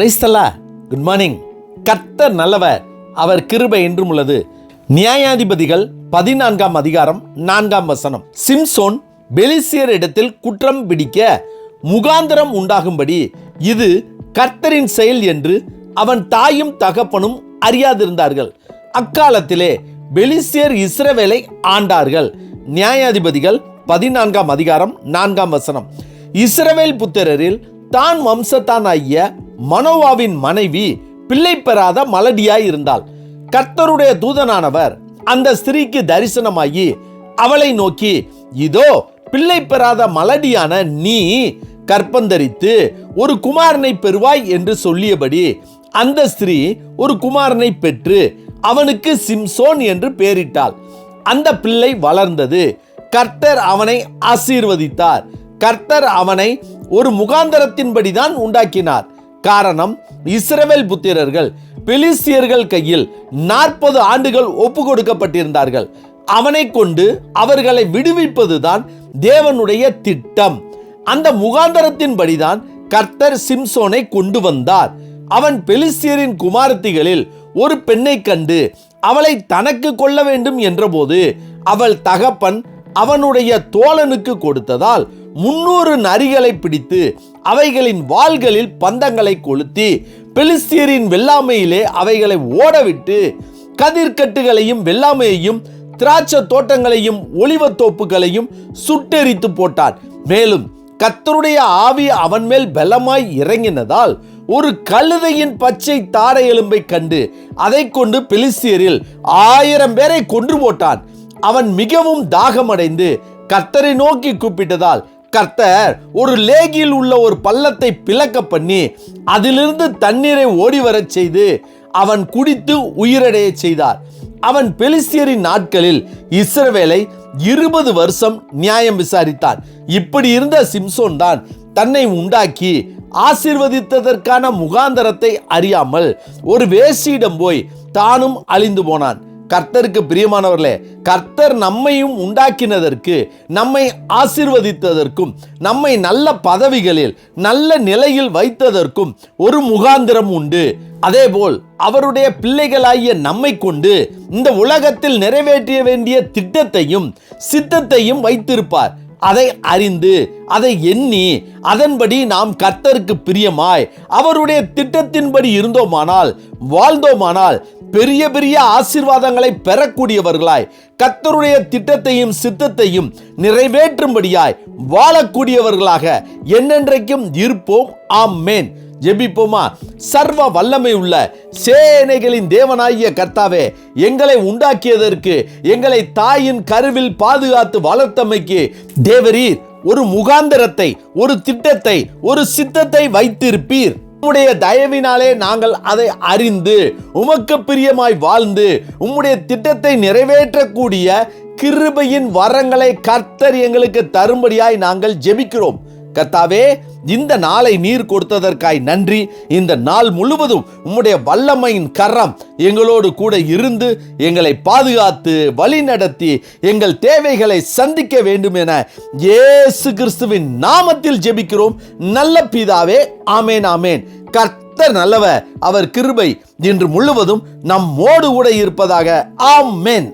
Praise the Lord. Good morning. கர்த்தர் நல்லவர், அவர் கிருபை என்றும் உள்ளது. நியாயாதிபதிகள் 14ஆம் அதிகாரம் 4ஆம் வசனம். சிம்சோன் பெலிஸ்தியர் இடத்தில் குற்றம் பிடிக்க முகாந்திரம் உண்டாகும்படி இது கர்த்தரின் செயல் என்று அவன் தாயும் தகப்பனும் அறியாதிருந்தார்கள். அக்காலத்திலே பெலிஸ்தியர் இஸ்ரவேலை ஆண்டார்கள். நியாயாதிபதிகள் 14ஆம் அதிகாரம் 4ஆம் வசனம். இஸ்ரவேல் புத்திரரில் தான் வம்சத்தானாகிய மனோவாவின் மனைவி பிள்ளை பெறாத மலடியாய் இருந்தாள். கர்த்தருடைய தூதனானவர் அந்த ஸ்திரீக்கு தரிசனமாகி அவளை நோக்கி, இதோ பிள்ளை பெறாத மலடியான நீ கற்பந்தரித்து ஒரு குமாரனை பெறுவாய் என்று சொல்லியபடி அந்த ஸ்திரீ ஒரு குமாரனை பெற்று அவனுக்கு சிம்சோன் என்று பெயரிட்டாள். அந்த பிள்ளை வளர்ந்தது. கர்த்தர் அவனை ஆசீர்வதித்தார். கர்த்தர் அவனை ஒரு முகாந்தரத்தின்படிதான் உண்டாக்கினார். காரணம், இஸ்ரவேல் புத்திரர்கள் பெலிஸ்தியர்கள் கையில் 40 ஆண்டுகள் ஒப்பு கொடுக்கப்பட்டிருந்தார்கள். அவனை கொண்டு அவர்களை விடுவிப்பதுதான் தேவனுடைய திட்டம். அந்த முகாந்தரத்தின்படிதான் கர்த்தர் சிம்சோனை கொண்டு வந்தார். அவன் பெலிஸ்தியரின் குமாரத்திகளில் ஒரு பெண்ணை கண்டு அவளை தனக்கு கொள்ள வேண்டும் என்றபோது அவள் தகப்பன் அவனுடைய தோழனுக்கு கொடுத்ததால் 300 நரிகளை பிடித்து அவைகளின் வாள்களில் பந்தங்களை கொளுத்தி பெலிஸ்தியரின் வெள்ளாமையிலே அவைகளை ஓடவிட்டு கதிர்கட்டுகளையும் வெள்ளாமையையும் திராட்சை தோட்டங்களையும் ஒலிவத்தோப்புகளையும் சுட்டெரித்து போட்டான். மேலும் கர்த்தருடைய ஆவி அவன் மேல் பலமாய் இறங்கினதால் ஒரு கழுதையின் பச்சை தாடை எலும்பை கண்டு அதை கொண்டு பெலிஸ்தியரில் 1000 பேரை கொன்று போட்டான். அவன் மிகவும் தாகமடைந்து கர்த்தரை நோக்கி கூப்பிட்டதால் கர்த்தர் ஒரு லேகியில் உள்ள ஒரு பள்ளத்தை பிளக்க பண்ணி அதிலிருந்து தண்ணீரை ஓடிவரச் செய்து அவன் குடித்து உயிரடைய செய்தார். அவன் பெலிஸ்தியரின் நாட்களில் இஸ்ரவேலை 20 வருஷம் நியாயம் விசாரித்தான். இப்படி இருந்த சிம்சோன் தான் தன்னை உண்டாக்கி ஆசீர்வதித்ததற்கான முகாந்தரத்தை அறியாமல் ஒரு வேசியிடம் போய் தானும் அழிந்து போனான். கர்த்தருக்கு பிரியமானவர்களே, கர்த்தர் நம்மையும் உண்டாக்கினதற்கு, நம்மை ஆசீர்வதித்ததற்கும், நம்மை நல்ல பதவிகளில் நல்ல நிலையில் வைத்ததற்கும் ஒரு முகாந்திரம் உண்டு. அதேபோல் அவருடைய பிள்ளைகளாகிய நம்மை கொண்டு இந்த உலகத்தில் நிறைவேற்ற வேண்டிய திட்டத்தையும் சித்தத்தையும் வைத்திருப்பார். அதை அறிந்து அதை எண்ணி அதன்படி நாம் கர்த்தருக்கு பிரியமாய் அவருடைய திட்டத்தின்படி இருந்தோமானால், வாழ்ந்தோமானால் பெரிய பெரிய ஆசீர்வாதங்களை பெறக்கூடியவர்களாய், கர்த்தருடைய திட்டத்தையும் சித்தத்தையும் நிறைவேற்றும்படியாய் வாழக்கூடியவர்களாக என்னென்றைக்கும் இருப்போம். ஆமென். ஜெபிப்போமா. சர்வ வல்லமை உள்ள சேனைகளின் தேவனாகிய கர்த்தாவே, எங்களை உண்டாக்கியதற்கு, எங்களை தாயின் கருவில் பாதுகாத்து வளர்த்தமைக்கு தேவரீர் ஒரு முகாந்தரத்தை, ஒரு திட்டத்தை, ஒரு சித்தத்தை வைத்திருப்பீர். உம்முடைய தயவினாலே நாங்கள் அதை அறிந்து உமக்கு பிரியமாய் வாழ்ந்து உம்முடைய திட்டத்தை நிறைவேற்றக்கூடிய கிருபையின் வரங்களை கர்த்தர் எங்களுக்கு தரும்படியாய் நாங்கள் ஜெபிக்கிறோம். கர்த்தாவே, இந்த நாளை நீர் கொடுத்ததற்காய் நன்றி. இந்த நாள் முழுவதும் உம்முடைய வல்லமையின் கரம் எங்களோடு கூட இருந்து எங்களை பாதுகாத்து வழி நடத்தி எங்கள் தேவைகளை சந்திக்க வேண்டும் என இயேசு கிறிஸ்துவின் நாமத்தில் ஜெபிக்கிறோம் நல்ல பிதாவே. ஆமேன், ஆமேன். கர்த்தர் நல்லவர், அவர் கிருபை இன்று முழுவதும் நம்மோடு கூட இருப்பதாக. ஆமேன்.